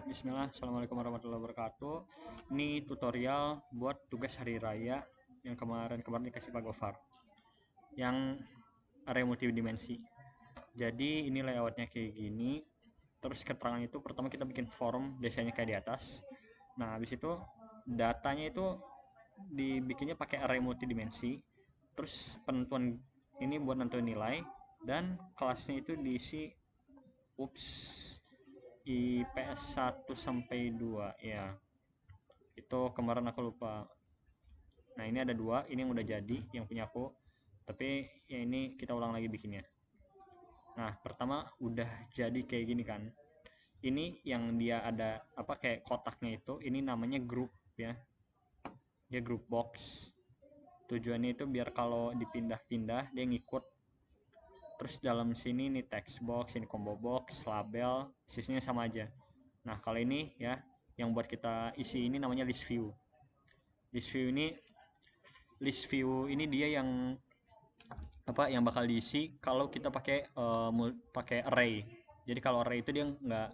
Bismillah, Assalamualaikum warahmatullahi wabarakatuh. Ini tutorial buat tugas hari raya yang kemarin dikasih Pak Gofar, yang array multidimensi. Jadi ini layoutnya kayak gini. Terus keterangan itu pertama kita bikin form, desainnya kayak di atas. Nah, habis itu datanya itu dibikinnya pakai array multidimensi. Terus penentuan ini buat nentuin nilai, dan kelasnya itu diisi IPS 1 sampai 2 ya. Itu kemarin aku lupa. Nah, ini ada dua, ini yang udah jadi, yang punya aku. Tapi ya ini kita ulang lagi bikinnya. Nah, pertama udah jadi kayak gini kan. Ini yang dia ada kayak kotaknya itu, ini namanya group ya. Dia group box. Tujuannya itu biar kalau dipindah-pindah dia ngikut. Terus dalam sini ini text box, ini combo box, label, sisinya sama aja. Nah, kalau ini ya, yang buat kita isi ini namanya list view. List view ini dia yang yang bakal diisi kalau kita pakai array. Jadi kalau array itu dia nggak,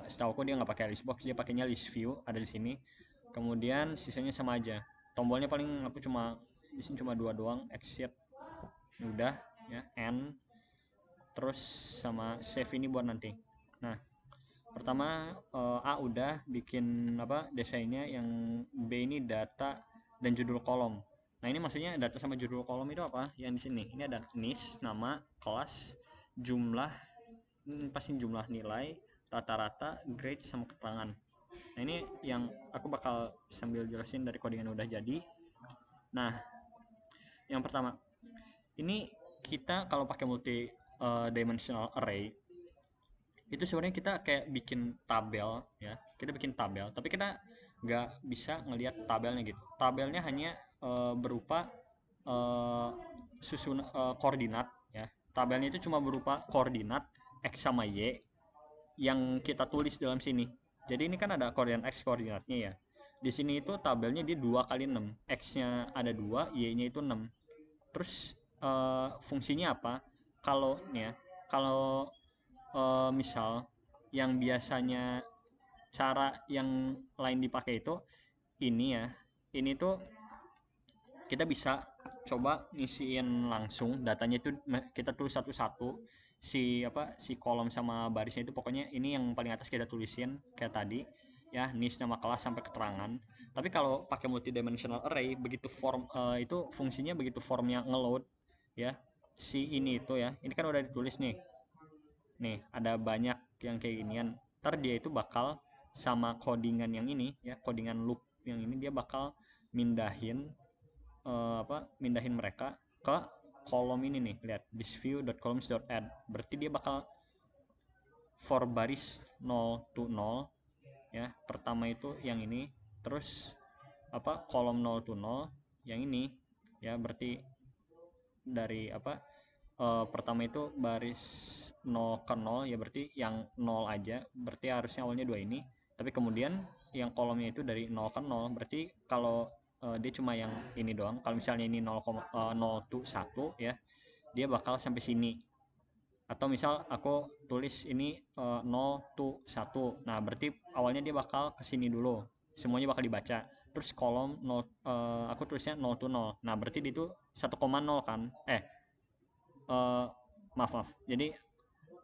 setahu aku dia nggak pakai list box, dia pakainya list view, ada di sini. Kemudian sisanya sama aja. Tombolnya paling aku di sini cuma dua doang, exit, udah ya, end, terus sama save ini buat nanti. Nah, pertama A udah bikin desainnya, yang B ini data dan judul kolom. Nah, ini maksudnya data sama judul kolom itu apa? Yang di sini. Ini ada NIS, nama, kelas, jumlah, pasti jumlah nilai, rata-rata, grade, sama keterangan. Nah, ini yang aku bakal sambil jelasin dari coding yang udah jadi. Nah, yang pertama, ini kita kalau pakai multi dimensional array, itu sebenarnya kita kayak bikin tabel ya, kita bikin tabel, tapi kita nggak bisa ngelihat tabelnya gitu. Tabelnya hanya berupa koordinat ya. Tabelnya itu cuma berupa koordinat x sama y yang kita tulis dalam sini. Jadi ini kan ada koordinat x, koordinatnya ya. Di sini itu tabelnya dia 2 kali 6, x-nya ada 2, y-nya itu 6. Terus fungsinya apa? Kalau misal yang biasanya cara yang lain dipakai itu ini ya, ini tuh kita bisa coba ngisiin langsung datanya itu, kita tulis satu-satu, si kolom sama barisnya itu. Pokoknya ini yang paling atas kita tulisin kayak tadi ya, nis, nama kelas, sampai keterangan. Tapi kalau pakai multidimensional array, begitu form itu fungsinya begitu formnya ngeload ya, si ini itu ya, ini kan udah ditulis nih, ada banyak yang kayak ginian. Ntar dia itu bakal sama codingan yang ini ya, codingan loop yang ini, dia bakal mindahin mereka ke kolom ini nih. Lihat, thisView.columns.add. Berarti dia bakal for baris 0 to 0 ya. Pertama itu yang ini, terus kolom 0 to 0 yang ini ya. Berarti dari pertama itu baris 0 ke 0 ya, berarti yang 0 aja, berarti harusnya awalnya 2 ini. Tapi kemudian yang kolomnya itu dari 0 ke 0, berarti kalau dia cuma yang ini doang. Kalau misalnya ini 0 to 1 ya, dia bakal sampai sini. Atau misal aku tulis ini 0 to 1, nah berarti awalnya dia bakal ke sini dulu, semuanya bakal dibaca. Terus kolom 0, aku tulisnya 0 to 0, nah berarti itu 1,0 kan, maaf, jadi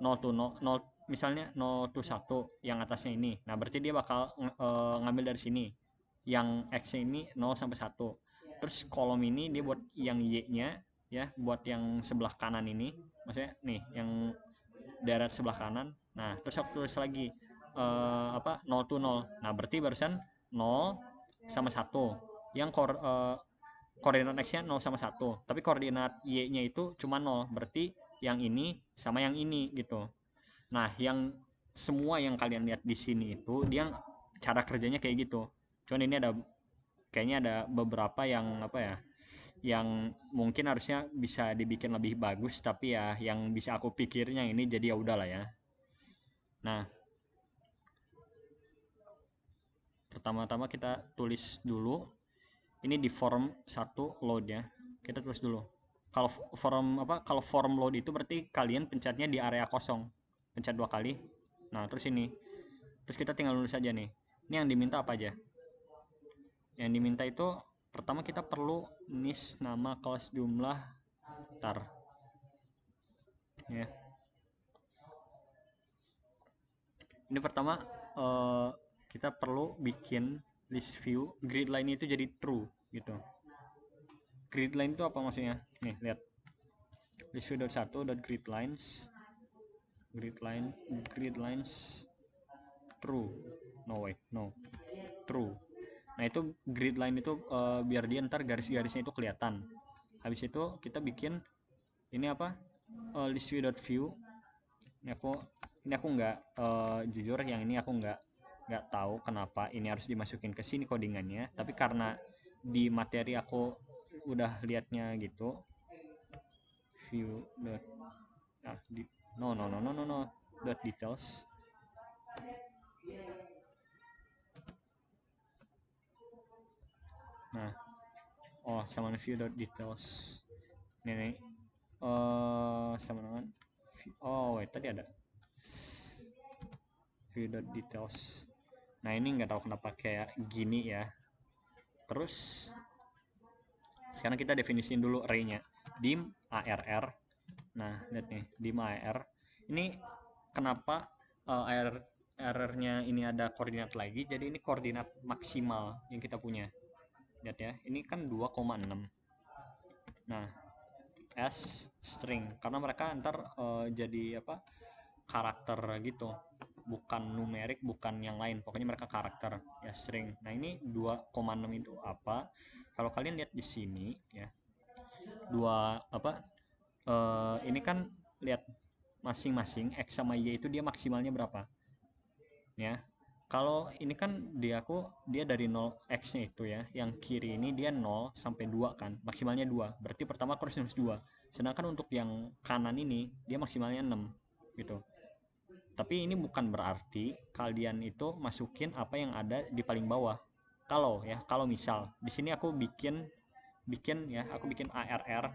0 to 0, misalnya 0 to 1 yang atasnya ini, nah berarti dia bakal ngambil dari sini yang x ini 0 sampai 1. Terus kolom ini dia buat yang y nya ya, buat yang sebelah kanan ini, maksudnya nih yang darat sebelah kanan. Nah, terus aku tulis lagi 0 to 0, nah berarti barusan 0 sama 1 yang koordinat x-nya 0 sama 1, tapi koordinat y-nya itu cuma 0, berarti yang ini sama yang ini gitu. Nah, yang semua yang kalian lihat di sini itu dia cara kerjanya kayak gitu. Cuman ini kayaknya ada beberapa yang yang mungkin harusnya bisa dibikin lebih bagus, tapi ya yang bisa aku pikirnya ini, jadi ya udahlah ya. Nah, pertama-tama kita tulis dulu ini di form 1 load ya. Kita tulis dulu. Kalau form load itu berarti kalian pencetnya di area kosong. Pencet 2 kali. Nah, terus ini Terus kita tinggal nulis aja nih. Ini yang diminta apa aja? Yang diminta itu pertama kita perlu nis nama kelas jumlah tar ya. Ini pertama kita perlu bikin list view grid line itu jadi true gitu. Grid line itu apa maksudnya? Nih lihat, list view .1.grid lines true. True. Nah itu grid line itu biar dia ntar garis-garisnya itu kelihatan. Habis itu kita bikin ini apa, list view. Ini aku nggak jujur yang ini aku nggak tahu kenapa ini harus dimasukin ke sini codingannya, tapi karena di materi aku udah liatnya gitu. View dot dot details. Nah, sama view dot details. Nih sama dengan tadi ada view dot details. Nah ini nggak tahu kenapa kayak gini ya. Terus sekarang kita definisiin dulu array-nya, dim arr. Nah lihat nih, dim arr ini kenapa arr-nya ini ada koordinat lagi, jadi ini koordinat maksimal yang kita punya. Lihat ya, ini kan 2,6. Nah s string karena mereka ntar jadi apa, karakter gitu, bukan numerik, bukan yang lain, pokoknya mereka karakter ya, string. Nah ini 2,6 itu apa? Kalau kalian lihat di sini ya, ini kan lihat masing-masing x sama y itu dia maksimalnya berapa ya. Kalau ini kan dia dari 0 x-nya itu ya, yang kiri ini dia 0 sampai 2 kan, maksimalnya 2. Berarti pertama aku harus nulis 2. Sedangkan untuk yang kanan ini dia maksimalnya 6 gitu. Tapi ini bukan berarti kalian itu masukin apa yang ada di paling bawah. Kalau misal di sini aku bikin ARR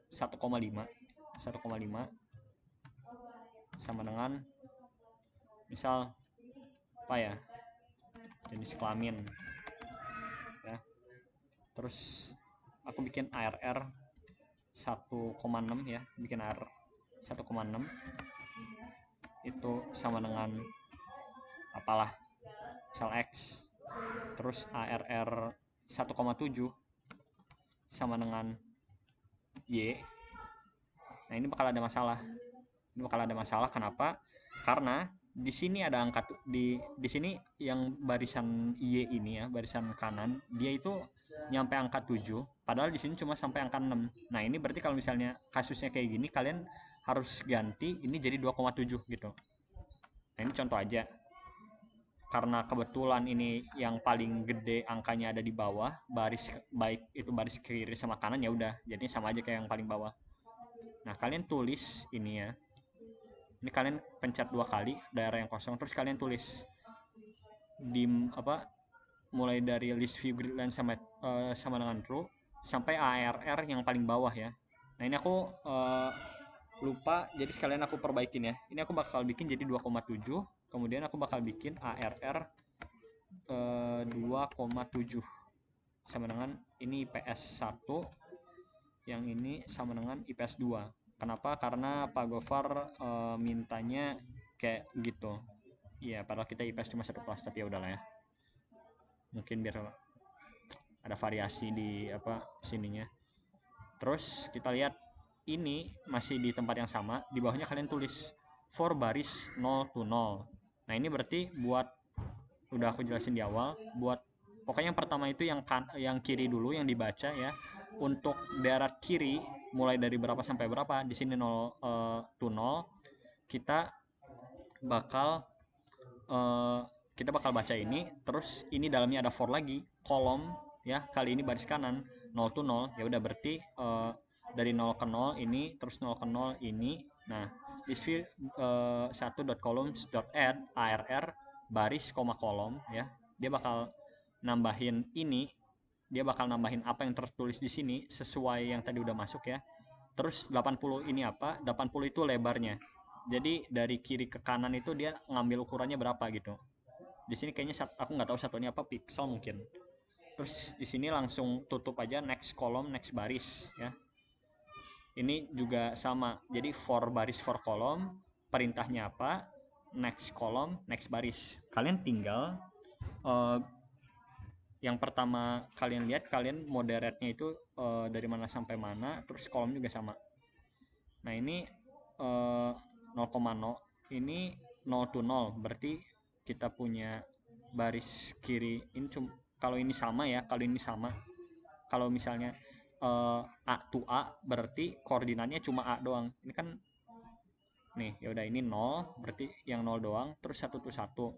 1,5 sama dengan misal apa ya, jenis kelamin ya. Terus aku bikin ARR 1,6 ya, bikin ARR 1,6 itu sama dengan apalah, misal x. Terus ARR 1,7 sama dengan y. Nah ini bakal ada masalah. Kenapa? Karena di sini ada angka di sini yang barisan y ini ya, barisan kanan dia itu nyampe angka 7, padahal di sini cuma sampai angka 6. Nah ini berarti kalau misalnya kasusnya kayak gini, kalian harus ganti ini jadi 2,7 gitu. Nah ini contoh aja, karena kebetulan ini yang paling gede angkanya ada di bawah, baris baik itu baris kiri sama kanan, ya udah jadi sama aja kayak yang paling bawah. Nah kalian tulis ini ya, ini kalian pencet 2 kali daerah yang kosong, terus kalian tulis dim mulai dari list view grid line sama dengan true sampai ARR yang paling bawah ya. Nah ini aku lupa, jadi sekalian aku perbaikin ya. Ini aku bakal bikin jadi 2,7, kemudian aku bakal bikin ARR 2,7 sama dengan ini IPS 1, yang ini sama dengan IPS 2. Kenapa? Karena Pak Gofar mintanya kayak gitu. Iya, padahal kita IPS cuma 1 kelas, tapi ya udahlah ya. Mungkin biar ada variasi di sininya. Terus kita lihat ini masih di tempat yang sama, di bawahnya kalian tulis for baris 0 to 0. Nah ini berarti buat, udah aku jelasin di awal, buat pokoknya yang pertama itu yang kiri dulu yang dibaca ya. Untuk daerah kiri mulai dari berapa sampai berapa, di sini 0 to 0, kita bakal baca ini. Terus ini dalamnya ada for lagi, kolom ya, kali ini baris kanan 0 to 0. Ya udah berarti dari 0 ke 0 ini, terus 0 ke 0 ini. Nah list view 1.columns.add ARR baris koma kolom ya, dia bakal nambahin ini, dia bakal nambahin apa yang tertulis di sini sesuai yang tadi udah masuk ya. Terus 80 ini apa, 80 itu lebarnya. Jadi dari kiri ke kanan itu dia ngambil ukurannya berapa gitu. Di sini kayaknya aku nggak tahu satunya apa, pixel mungkin. Terus di sini langsung tutup aja next column, next baris ya. Ini juga sama. Jadi for baris, for column, perintahnya apa? Next column, next baris. Kalian tinggal yang pertama kalian lihat, kalian moderate-nya itu dari mana sampai mana, terus kolom juga sama. Nah ini 0,0, ini 0 to 0, berarti kita punya baris kiri ini kalau ini sama ya, kalau ini sama. Kalau misalnya A to A berarti koordinatnya cuma A doang. Ini kan nih, ya udah ini 0, berarti yang 0 doang, terus 1 to 1.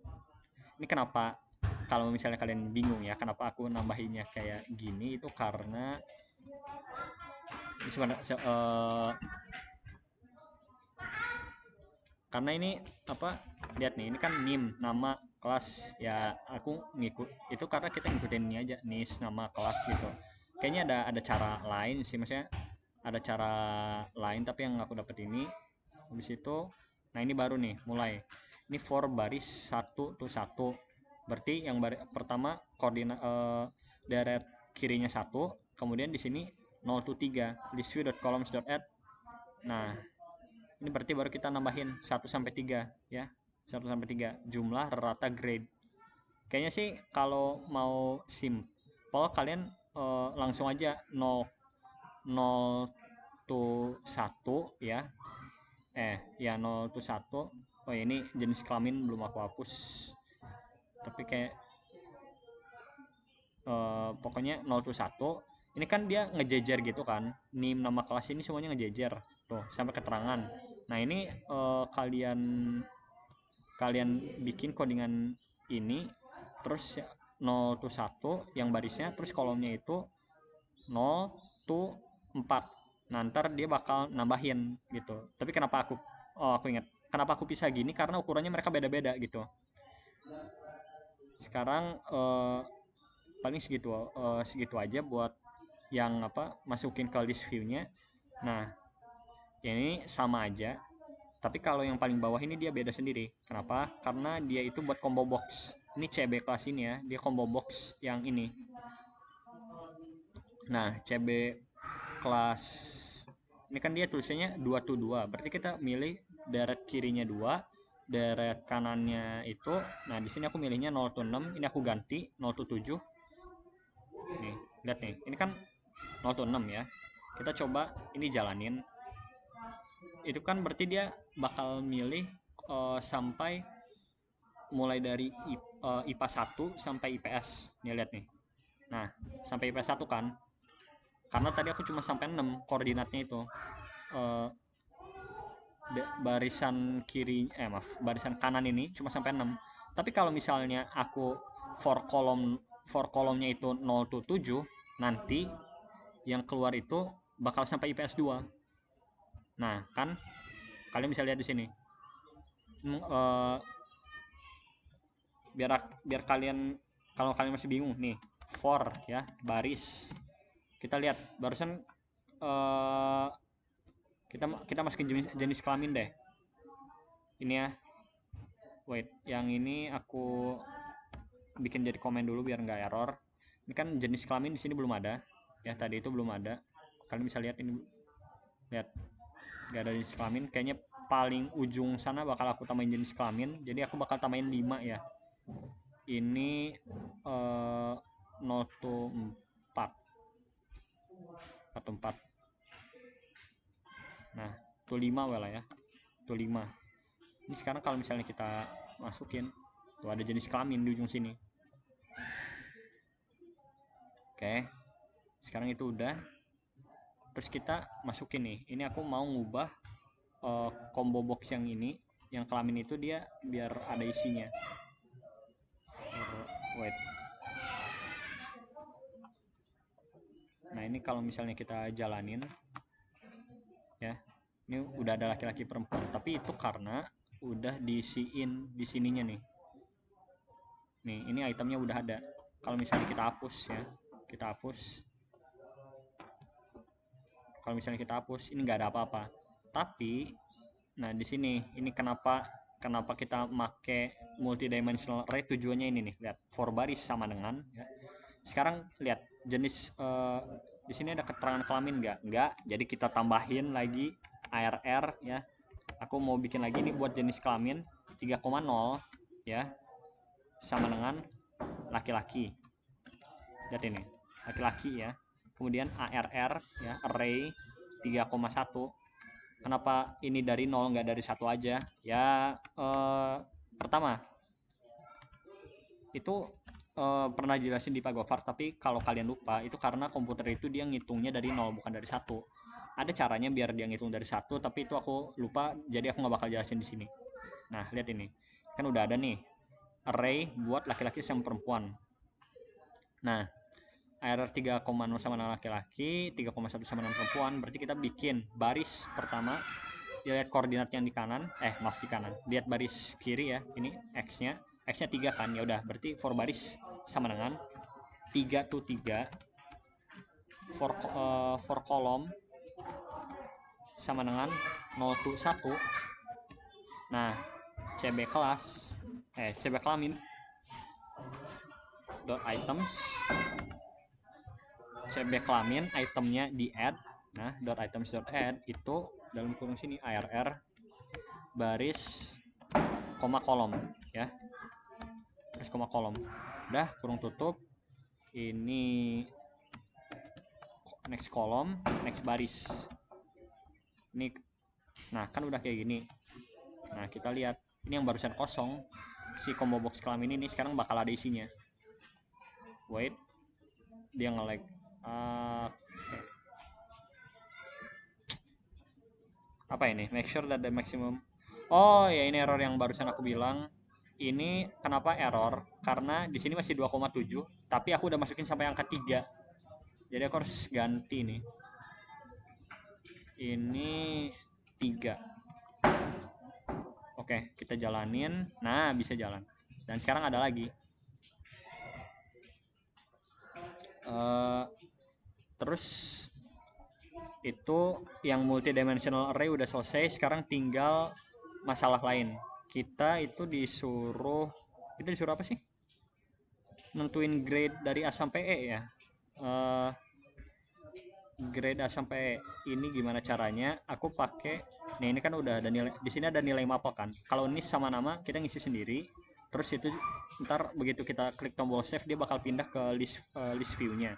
Ini kenapa kalau misalnya kalian bingung ya kenapa aku nambahinnya kayak gini, itu karena ini sebenarnya karena ini apa, lihat nih, ini kan NIM nama kelas ya, aku ngikut itu karena kita ngikutin ini aja, NIS nama kelas gitu. Kayaknya ada cara lain sih, maksudnya ada cara lain, tapi yang aku dapat ini. Habis itu nah ini baru nih mulai, ini for baris 1 to 1, berarti yang pertama koordinat deret kirinya 1, kemudian di sini 0 to 3 listview.columns.add. Nah ini berarti baru kita nambahin 1 sampai 3 ya, 1 sampai 3 jumlah rata grade. Kayaknya sih kalau mau simple kalian langsung aja 0 to 1 ya. Ya 0 to 1. Oh ya, ini jenis kelamin belum aku hapus. Tapi kayak pokoknya 0 to 1. Ini kan dia ngejejer gitu kan. NIM nama kelas ini semuanya ngejejer. Tuh, sampai keterangan. Nah, ini kalian bikin codingan ini terus 0 to 1 yang barisnya, terus kolomnya itu 0 to 4. Nah, ntar dia bakal nambahin gitu. Tapi kenapa aku ingat kenapa aku pisah gini, karena ukurannya mereka beda-beda gitu. Sekarang paling segitu aja buat yang masukin ke list view-nya. Nah, ini sama aja, tapi kalau yang paling bawah ini dia beda sendiri. Kenapa? Karena dia itu buat combo box. Ini CB kelas ini ya, dia combo box yang ini. Nah, CB kelas ini kan dia tulisannya 2 to 2, berarti kita milih deret kirinya 2, deret kanannya itu. Nah, di sini aku milihnya 0 to 6, ini aku ganti 0 to 7. Nih, lihat nih, ini kan 0 to 6 ya. Kita coba ini jalanin. Itu kan berarti dia bakal milih sampai mulai dari IPA 1 sampai IPS. Nih lihat nih. Nah, sampai IPS 1 kan. Karena tadi aku cuma sampai 6 koordinatnya itu. Barisan barisan kanan ini cuma sampai 6. Tapi kalau misalnya aku for column-nya itu 0 to 7, nanti yang keluar itu bakal sampai IPS 2. Nah, kan kalian bisa lihat di sini. Biar kalian, kalau kalian masih bingung nih, for ya, baris. Kita lihat barusan kita masukin jenis kelamin deh. Ini ya. Wait, yang ini aku bikin jadi komen dulu biar nggak error. Ini kan jenis kelamin di sini belum ada. Ya, tadi itu belum ada. Kalian bisa lihat ini. Lihat. Nggak ada jenis kelamin. Kayaknya paling ujung sana bakal aku tambahin jenis kelamin. Jadi aku bakal tambahin 5 ya. Ini 0 to 4 atau 4. Nah, itu 5 lah ya. Itu 5. Ini sekarang kalau misalnya kita masukin, tuh ada jenis kelamin di ujung sini. Oke. Sekarang itu udah. Terus kita masukin nih. Ini aku mau ngubah combo box yang ini, yang kelamin itu dia biar ada isinya. Wait. Nah, ini kalau misalnya kita jalanin ya, ini udah ada laki-laki perempuan, tapi itu karena udah diisiin di sininya nih. Nih, ini itemnya udah ada. Kalau misalnya kita hapus ya, kita hapus. Kalau misalnya kita hapus, ini nggak ada apa-apa. Tapi Nah, di sini ini kenapa kita make multidimensional array, tujuannya ini nih. Lihat, for baris sama dengan ya. Sekarang lihat jenis di sini ada keterangan kelamin enggak, jadi kita tambahin lagi ARR ya. Aku mau bikin lagi nih buat jenis kelamin 3,0 ya, sama dengan laki-laki. Lihat ini, laki-laki ya. Kemudian ARR ya, array 3,1. Kenapa ini dari 0 nggak dari 1 aja? Ya, pertama itu pernah jelasin di Pak Gofar, tapi kalau kalian lupa, itu karena komputer itu dia ngitungnya dari 0 bukan dari 1. Ada caranya biar dia ngitung dari 1, tapi itu aku lupa, jadi aku nggak bakal jelasin di sini. Nah, lihat ini. Kan udah ada nih array buat laki-laki sama perempuan. Nah, ARR 3,0 sama dengan laki-laki, 3,1 sama dengan perempuan, berarti kita bikin baris pertama. Lihat koordinat yang di kanan, maaf di kanan. Lihat baris kiri ya, ini X-nya 3 kan, ya udah, berarti for baris sama dengan 3 to 3, for kolom sama dengan 0 to 1. Nah, CB kelamin dot items, CB kelamin itemnya di add. Nah, dot items dot add itu dalam kurung sini ARR baris koma kolom ya, baris koma kolom. Udah, kurung tutup. Ini next kolom, next baris. Ini, nah kan udah kayak gini. Nah, kita lihat ini yang barusan kosong, si combo box kelamin ini sekarang bakal ada isinya. Wait, dia nge-lag. Apa ini? Make sure that the maximum. Oh ya, ini error yang barusan aku bilang. Ini kenapa error? Karena di sini masih 2,7, tapi aku udah masukin sampai angka 3. Jadi aku harus ganti nih. Ini 3. Oke, kita jalanin. Nah, bisa jalan. Dan sekarang ada lagi. Terus itu yang multidimensional array udah selesai. Sekarang tinggal masalah lain. Kita itu disuruh apa sih? Nentuin grade dari A sampai E ya. Grade A sampai E ini gimana caranya? Aku pakai, nah ini kan udah ada nilai, di sini ada nilai mapel kan. Kalau ini sama nama kita ngisi sendiri. Terus itu ntar begitu kita klik tombol save, dia bakal pindah ke list view-nya.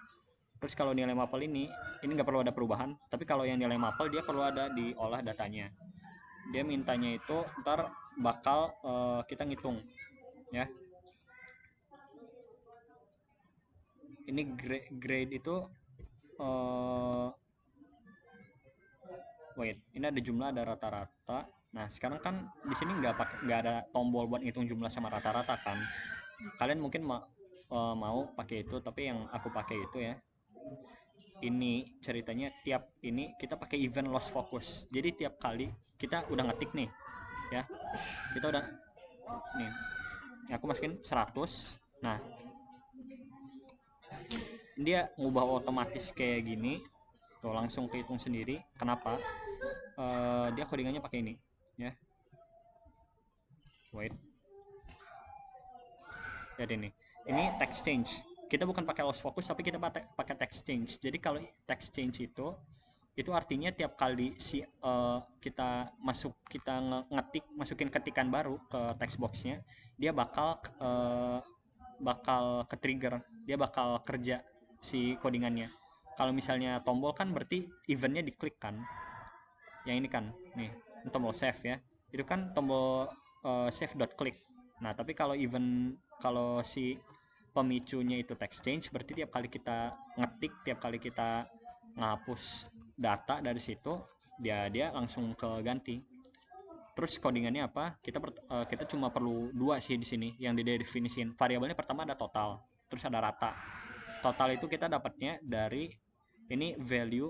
Terus kalau nilai mapel ini nggak perlu ada perubahan. Tapi kalau yang nilai mapel dia perlu ada diolah datanya. Dia mintanya itu ntar bakal kita ngitung ya. Ini grade itu wait, ini ada jumlah, ada rata-rata. Nah, sekarang kan di sini nggak ada tombol buat ngitung jumlah sama rata-rata kan. Kalian mungkin mau pakai itu, tapi yang aku pakai itu ya. Ini ceritanya tiap ini kita pakai event loss focus. Jadi tiap kali kita udah ngetik nih ya. Kita udah nih. Ya, aku masukin 100. Nah, dia ngubah otomatis kayak gini. Tuh, langsung kehitung sendiri. Kenapa? Dia codingannya pakai ini ya. Wait. Jadi ini text change. Kita bukan pakai loss focus, tapi kita pakai text change. Jadi kalau text change itu artinya tiap kali kita ngetik, masukin ketikan baru ke text boxnya, dia bakal ke trigger, dia bakal kerja si codingannya. Kalau misalnya tombol kan berarti eventnya diklik kan. Yang ini kan, nih tombol save ya. Itu kan tombol save.click. Nah, tapi kalau si pemicunya itu text change, berarti tiap kali kita ngetik, tiap kali kita ngapus data dari situ, dia langsung ke ganti. Terus codingannya apa? Kita cuma perlu 2 sih di sini yang didefinisin. Variabelnya pertama ada total, terus ada rata. Total itu kita dapatnya dari ini value.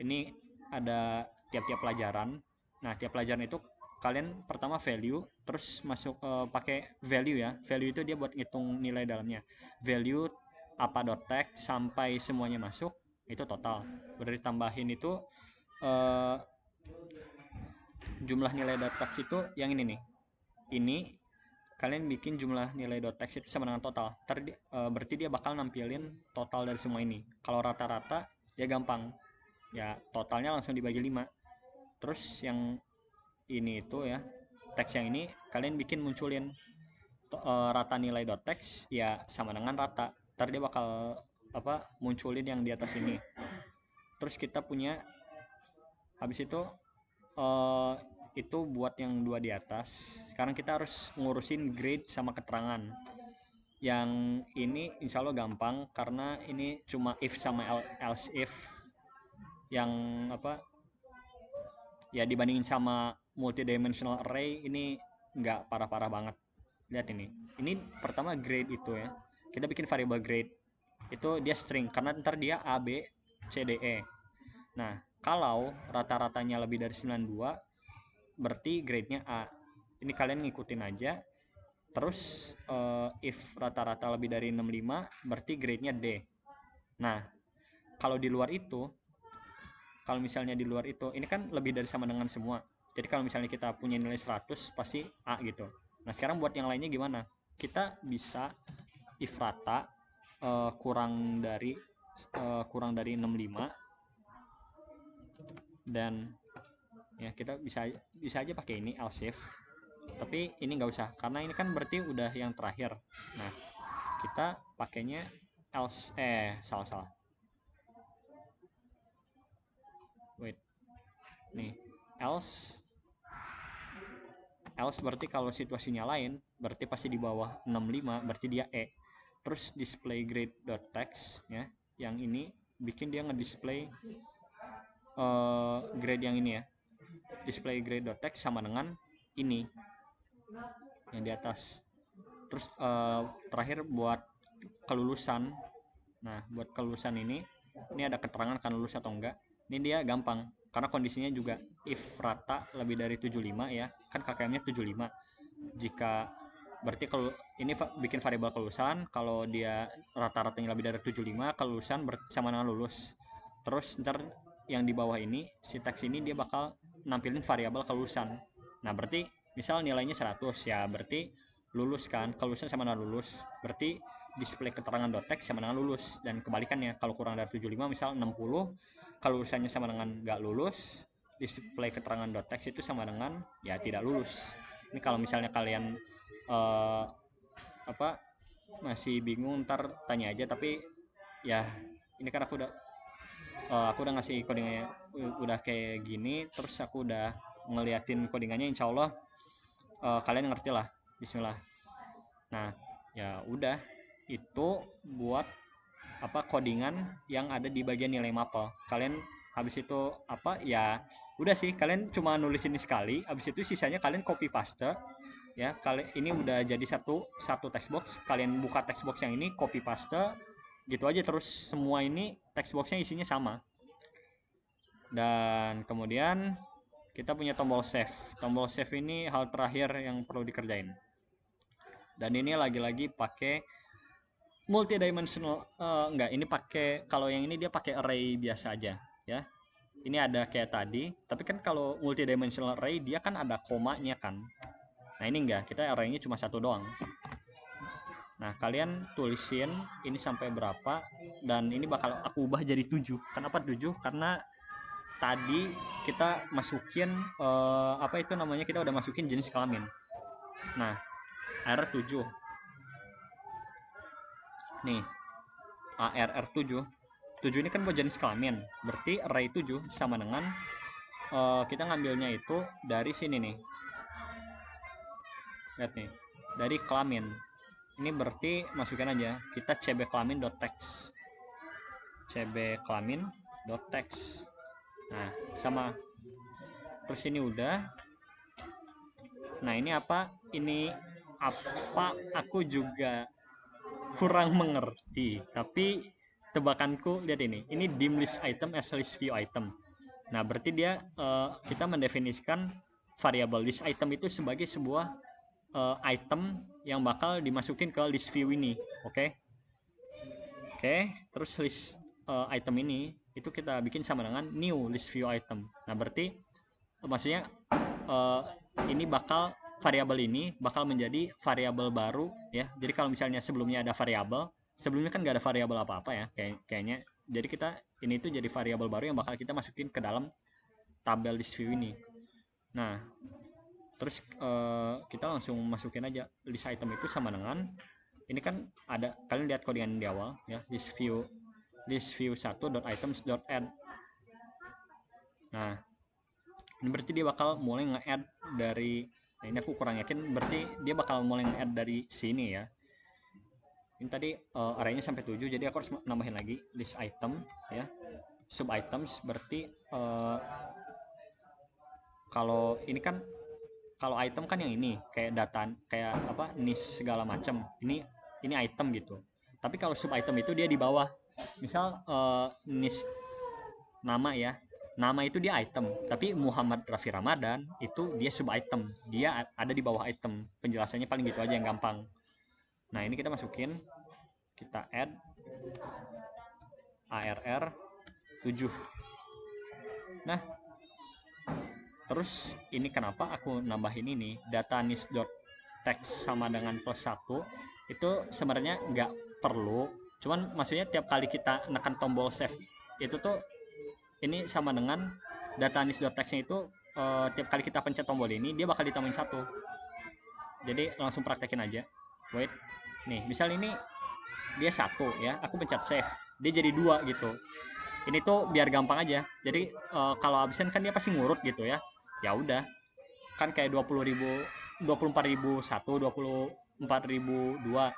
Ini ada tiap-tiap pelajaran. Nah, tiap pelajaran itu kalian pertama value, terus masuk pakai value ya. Value itu dia buat ngitung nilai dalamnya. Value apa.text sampai semuanya masuk, itu total. Udah ditambahin itu jumlah nilai .text itu yang ini nih. Ini kalian bikin jumlah nilai .text itu sama dengan total. Berarti dia bakal nampilin total dari semua ini. Kalau rata-rata ya gampang. Ya totalnya langsung dibagi 5. Terus yang ini itu ya, teks yang ini kalian bikin munculin rata nilai .text ya sama dengan rata. Ntar dia bakal munculin yang di atas ini. Terus kita punya habis itu buat yang 2 di atas. Sekarang kita harus ngurusin grade sama keterangan. Yang ini insya Allah gampang karena ini cuma if sama else if. Yang ya dibandingin sama multidimensional array ini nggak parah-parah banget. Lihat ini pertama grade itu ya, kita bikin variable grade itu dia string karena ntar dia A, B, C, D, E. Nah kalau rata-ratanya lebih dari 92 berarti grade-nya A. Ini kalian ngikutin aja. Terus if rata-rata lebih dari 65 berarti grade-nya D. Nah kalau di luar itu, kalau misalnya di luar itu, ini kan lebih dari sama dengan semua. Jadi kalau misalnya kita punya nilai 100 pasti A gitu. Nah sekarang buat yang lainnya gimana? Kita bisa if rata kurang dari 65 dan ya kita bisa aja pakai ini else if. Tapi ini nggak usah karena ini kan berarti udah yang terakhir. Nah kita pakainya else salah. Wait. Nih, else berarti kalau situasinya lain berarti pasti di bawah 65 berarti dia E. Terus display grade.text ya, yang ini bikin dia ngedisplay grade yang ini ya. Display grade.text sama dengan ini yang di atas. Terus terakhir buat kelulusan. Nah, buat kelulusan ini ada keterangan kan lulus atau enggak. Ini dia gampang karena kondisinya juga if rata lebih dari 75 ya, kan KKM-nya 75. Jika berarti kalau ini bikin variabel kelulusan, kalau dia rata-ratanya lebih dari 75, kelulusan sama dengan lulus. Terus ntar yang di bawah ini, si teks ini dia bakal nampilin variabel kelulusan. Nah berarti misal nilainya 100 ya, berarti lulus kan, kelulusan sama dengan lulus. Berarti display keterangan .text sama dengan lulus, dan kebalikannya kalau kurang dari 75 misal 60, kelulusannya sama dengan nggak lulus, display keterangan .text itu sama dengan ya tidak lulus. Ini kalau misalnya kalian masih bingung ntar tanya aja, tapi ya ini kan aku udah ngasih codingannya udah kayak gini, terus aku udah ngeliatin codingannya, insya Allah kalian ngerti lah. Bismillah. Nah ya udah, itu buat codingan yang ada di bagian nilai mapel. Kalian habis itu ya udah sih, kalian cuma nulis ini sekali, habis itu sisanya kalian copy paste ya. Kalian ini udah jadi satu text box, kalian buka text box yang ini, copy paste gitu aja terus, semua ini text boxnya isinya sama. Dan kemudian kita punya tombol save. Tombol save ini hal terakhir yang perlu dikerjain. Dan ini lagi-lagi pakai multidimensional, ini pakai, kalau yang ini dia pakai array biasa aja ya. Ini ada kayak tadi, tapi kan kalau multidimensional array dia kan ada komanya kan. Nah ini enggak, kita arraynya cuma satu doang. Nah kalian tulisin ini sampai berapa, dan ini bakal aku ubah jadi 7. Kenapa 7? Karena tadi kita masukin kita udah masukin jenis kelamin. Nah ARR 7 nih, ARR 7 ini kan buat jenis kelamin, berarti array 7 sama dengan kita ngambilnya itu dari sini nih. Lihat nih, dari kelamin. Ini berarti masukin aja kita cb kelamin.text. cb kelamin.text. Nah, sama. Terus ini udah. Nah, ini apa? Ini apa? Aku juga kurang mengerti, tapi tebakanku lihat ini dim list item as list view item. Nah berarti dia kita mendefinisikan variabel list item itu sebagai sebuah item yang bakal dimasukin ke list view ini. Oke. Terus list item ini itu kita bikin sama dengan new list view item. Nah berarti maksudnya ini variabel ini bakal menjadi variabel baru ya. Jadi kalau misalnya sebelumnya ada variabel, sebelumnya kan nggak ada variabel apa-apa ya kayaknya. Jadi ini tuh jadi variabel baru yang bakal kita masukin ke dalam tabel list view ini. Nah, terus kita langsung masukin aja list item itu sama dengan ini kan ada, kalian lihat codingan di awal ya, list view 1.items.add. Nah, ini berarti dia bakal mulai nge-add dari, nah ini aku kurang yakin, berarti dia bakal mulai nge-add dari sini ya. Ini tadi arraynya sampai 7, jadi aku harus nambahin lagi list item ya, sub items. Berarti kalau ini kan, kalau item kan yang ini kayak data, kayak apa, niche segala macam, ini item gitu. Tapi kalau sub item itu dia di bawah. Misal niche nama ya, nama itu dia item, tapi Muhammad Raffi Ramadan itu dia sub item, dia ada di bawah item. Penjelasannya paling gitu aja yang gampang. Nah, ini kita masukin, kita add ARR 7. Nah, terus ini kenapa aku nambahin ini data niche.text sama dengan +1 itu sebenarnya nggak perlu, cuman maksudnya tiap kali kita nekan tombol save itu tuh ini sama dengan data niche.text-nya itu tiap kali kita pencet tombol ini dia bakal ditambahin 1. Jadi langsung praktekin aja. Wait, nih misal ini dia 1 ya, aku pencet save, dia jadi 2 gitu. Ini tuh biar gampang aja. Jadi kalau absen kan dia pasti ngurut gitu ya. Ya udah, kan kayak 20.000, 24.001, 24.002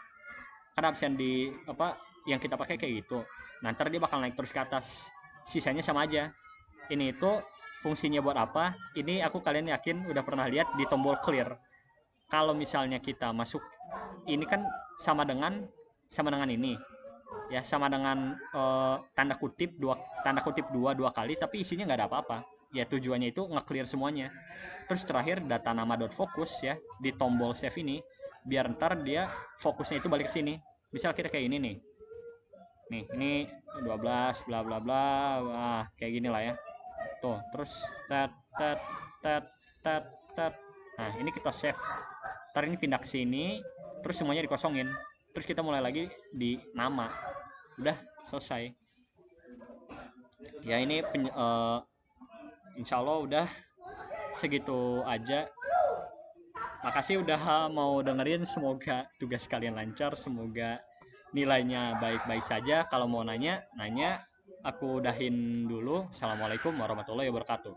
kan absen di apa yang kita pakai kayak gitu. Nah, ntar dia bakal naik terus ke atas, sisanya sama aja. Ini itu fungsinya buat apa? Ini aku kalian yakin udah pernah lihat di tombol clear. Kalau misalnya kita masuk, ini kan sama dengan ini ya, sama dengan tanda kutip 2 kali, tapi isinya nggak ada apa-apa ya. Tujuannya itu nge-clear semuanya. Terus terakhir data nama.focus ya di tombol save ini, biar ntar dia fokusnya itu balik ke sini. Misal kita kayak ini nih, ini 12 bla bla bla, wah kayak gini lah ya tuh. Terus tet. Nah, ini kita save, ntar ini pindah ke sini, terus semuanya dikosongin, terus kita mulai lagi di nama. Udah selesai ya. Ini insya Allah udah segitu aja. Makasih udah mau dengerin, semoga tugas kalian lancar, semoga nilainya baik-baik saja. Kalau mau nanya, aku udahin dulu. Assalamualaikum warahmatullahi wabarakatuh.